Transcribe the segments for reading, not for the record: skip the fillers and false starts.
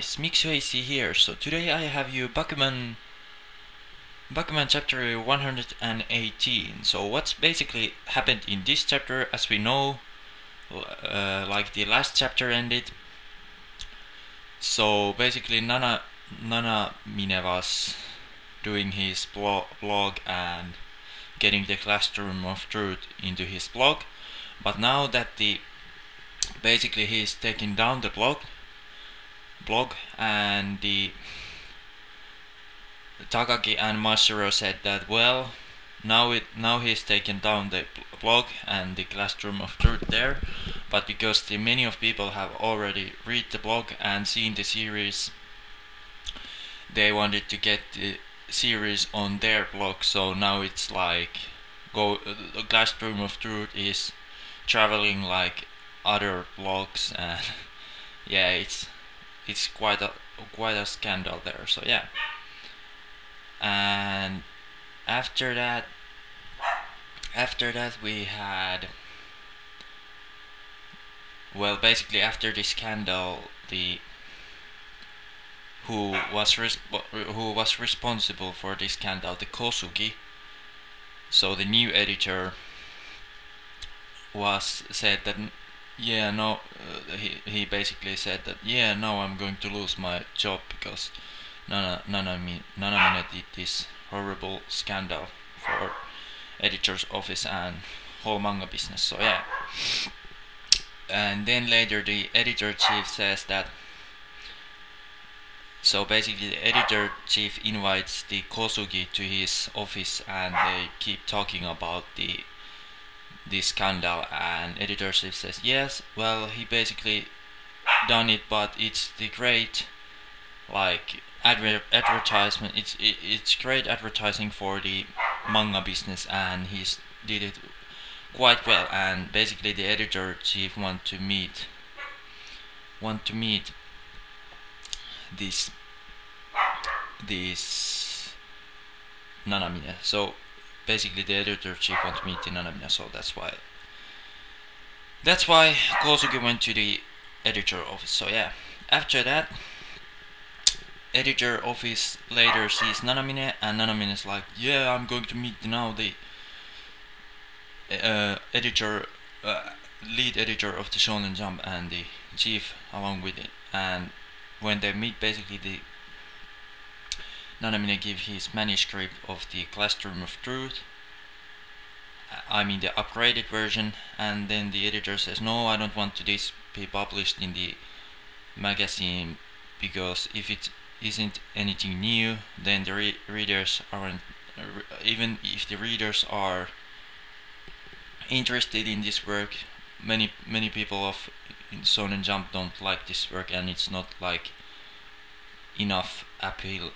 guys, Mixuacy here. So today I have you Bakuman chapter 118. So what's basically happened in this chapter, as we know, like the last chapter ended. So basically Nana Mine was doing his blog and getting the Classroom of Truth into his blog, but now that basically he's taking down the blog and the Takagi and Mashiro said that, well, now he's taken down the blog and the Classroom of Truth there, but because many of people have already read the blog and seen the series, they wanted to get the series on their blog. So now it's like the Classroom of Truth is traveling like other blogs, and yeah, it's quite a scandal there. So yeah, and after that we had, well, basically after this scandal, who was responsible for this scandal, the Kosugi, so the new editor, said that, yeah, no, he basically said that, yeah, now I'm going to lose my job because Nanamine did this horrible scandal for editor's office and whole manga business. So yeah, and then later the editor-chief says that, so basically the editor-chief invites the Kosugi to his office and they keep talking about the scandal, and editor-chief says, yes, well, he basically done it, but it's the great, like, advertisement, it's great advertising for the manga business, and he's did it quite well. And basically the editor-chief want to meet this Nanamine. So basically the editor-chief wants to meet the Nanamine, so that's why Kosugi went to the editor office. So yeah, after that, editor office later sees Nanamine, and Nanamine is like, yeah, I'm going to meet now the lead editor of the Shonen Jump and the chief along with it. And when they meet, basically the Nanamine gives his manuscript of the Classroom of Truth, I mean the upgraded version, and then the editor says, no, I don't want this be published in the magazine, because if it isn't anything new, then the readers aren't, even if the readers are interested in this work, many people in Shonen Jump don't like this work, and it's not like enough appeal,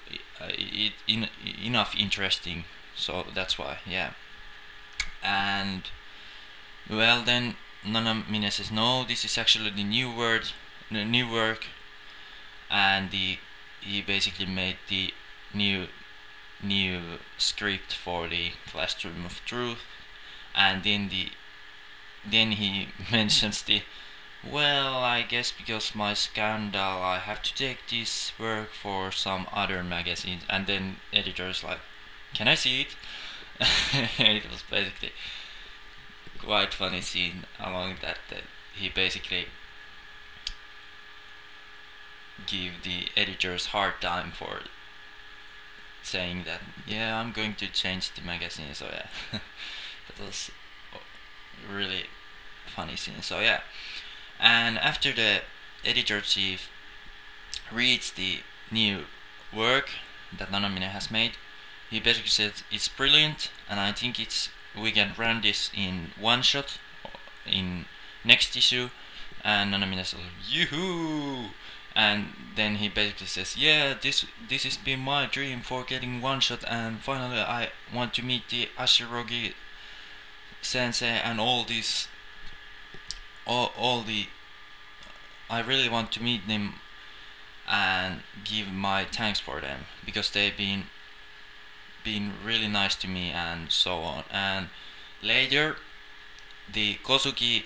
enough interesting. So that's why, yeah. And well, then Nanamine says, no, this is actually the new work, and he basically made the new script for the Classroom of Truth, and then he mentions well, I guess because my scandal, I have to take this work for some other magazines. And then editor's like, can I see it? It was basically quite funny scene along that he basically give the editors hard time for saying that, yeah, I'm going to change the magazine. So yeah, that was really funny scene. So yeah, and after the editor-chief reads the new work that Nanamine has made, he basically says it's brilliant, and I think we can run this in one shot in next issue. And Nanamine says, yoo-hoo! And then he basically says, yeah, this has been my dream for getting one shot, and finally I want to meet the Ashirogi sensei and all I really want to meet them and give my thanks for them, because they've been really nice to me and so on. And later the Kosugi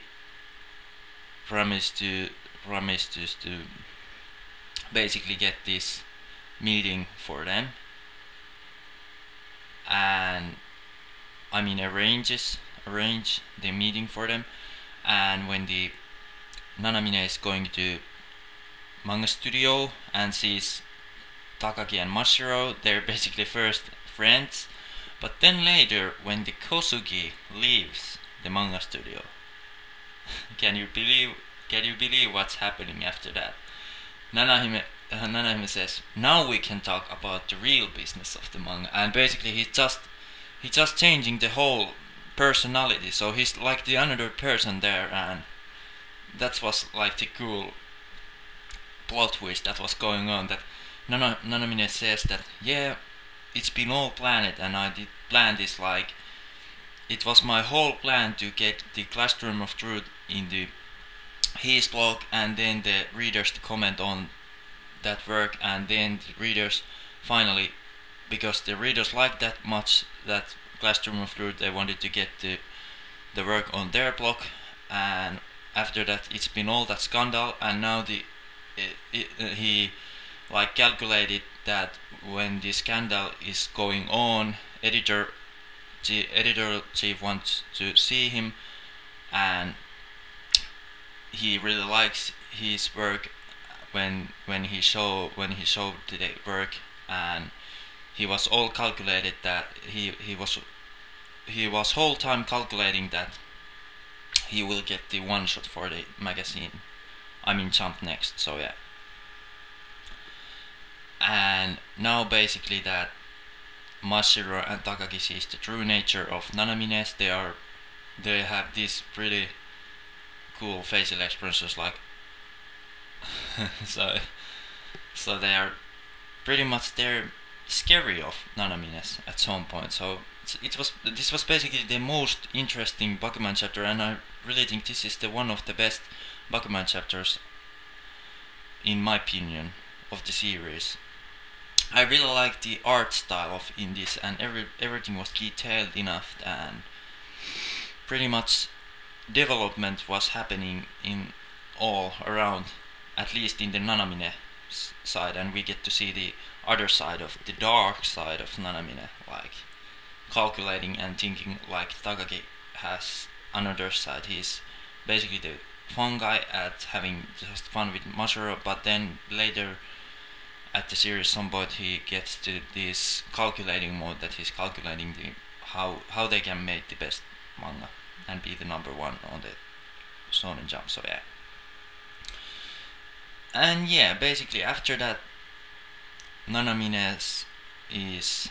promised to basically get this meeting for them, and I mean arrange the meeting for them. And when the Nanamine is going to manga studio and sees Takagi and Mashiro, they're basically first friends. But then later, when the Kosugi leaves the manga studio, can you believe what's happening after that? Nanahime says, "Now we can talk about the real business of the manga," and basically he's just changing the whole personality. So he's like the another person there, and that was like the cool plot twist that was going on. That Nanamine says that, yeah, it's been all planned, and I did plan this, like it was my whole plan to get the Classroom of Truth in the his blog, and then the readers to comment on that work, and then the readers finally, because the readers liked that much that Classroom of Truth, they wanted to get the work on their blog. And after that, it's been all that scandal, and now he like calculated that when the scandal is going on, editor chief wants to see him, and he really likes his work when he showed the work, and he was all calculated that he was whole time calculating that he will get the one shot for the magazine, I mean Jump next. So yeah, and now basically that Mashiro and Takagi sees the true nature of Nanamines. They have these pretty cool facial expressions, like so they are pretty much they're scary of Nanamines at some point. So this was basically the most interesting Bakuman chapter, and I really think this is the one of the best Bakuman chapters in my opinion of the series. I really like the art style of in this, and everything was detailed enough, and pretty much development was happening in all around, at least in the Nanamine side, and we get to see the other side of the dark side of Nanamine, like calculating and thinking like Takagi has another side. He's basically the fun guy at having just fun with Mashiro, but then later at the series some point he gets to this calculating mode, that he's calculating the how they can make the best manga and be the number one on the Shonen Jump. So yeah, and yeah, basically after that Nanamine is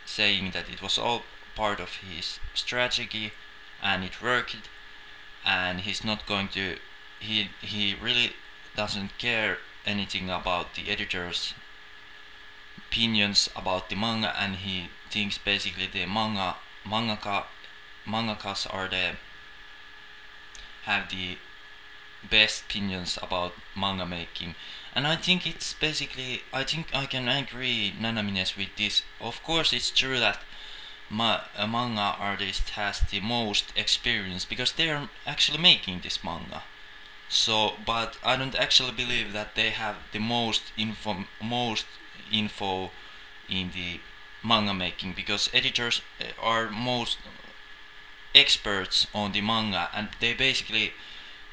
saying that it was all part of his strategy and it worked, and he's not going to he really doesn't care anything about the editor's opinions about the manga, and he thinks basically the mangakas are have the best opinions about manga making. And I think it's basically, I think I can agree Nanamines with this. Of course it's true that a manga artist has the most experience because they are actually making this manga. So, but I don't actually believe that they have the most info in the manga making, because editors are most experts on the manga, and they basically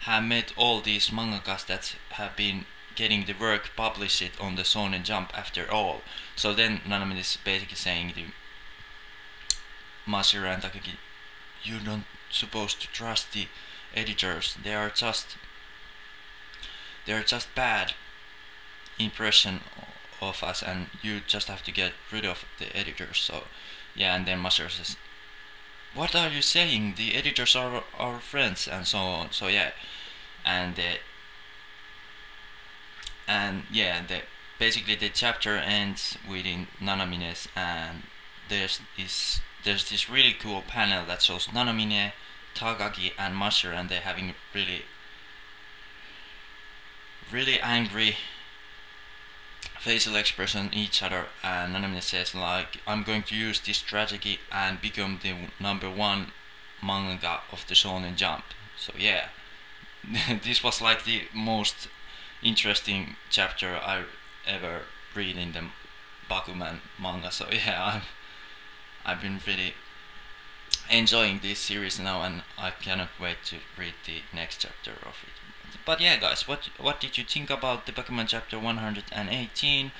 have met all these mangakas that have been getting the work published on the Shonen Jump after all. So then Nanamine is basically saying to Mashiro and Takagi, you don't supposed to trust the editors. They are just bad impression of us, and you just have to get rid of the editors. So yeah, and then Mashiro says, what are you saying? The editors are our friends, and so on. So yeah, and yeah, basically the chapter ends within Nanamines, and there's this really cool panel that shows Nanamine, Takagi, and Mashiro, and they're having really angry facial expression each other, and Nanamine says like, I'm going to use this strategy and become the number one manga of the Shonen Jump. So yeah, this was like the most interesting chapter I ever read in the Bakuman manga. So yeah, I've been really enjoying this series now, and I cannot wait to read the next chapter of it. But yeah, guys, what did you think about the Bakuman chapter 118?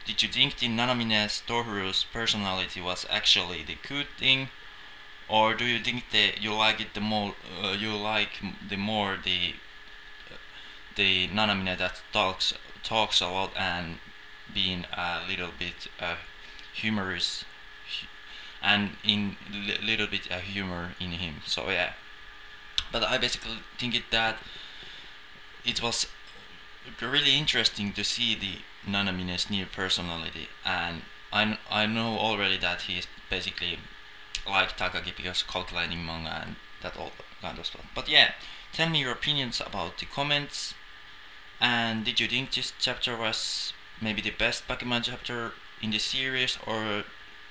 Did you think the Nanamine's Toru's personality was actually the good thing, or do you think that you like it the more? You like the more the Nanamine that talks a lot and being a little bit humorous and in little bit humor in him. So yeah, but I basically think that it was really interesting to see the Nanamine's new personality, and I know already that he's basically like Takagi because calculating manga and that all kind of stuff. But yeah, tell me your opinions about the comments. And did you think this chapter was maybe the best Bakuman chapter in the series, or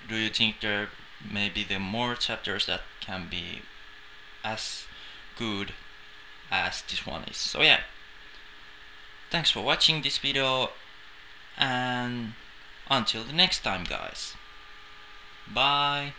do you think there may be the more chapters that can be as good as this one is? So yeah, thanks for watching this video, and until the next time, guys. Bye.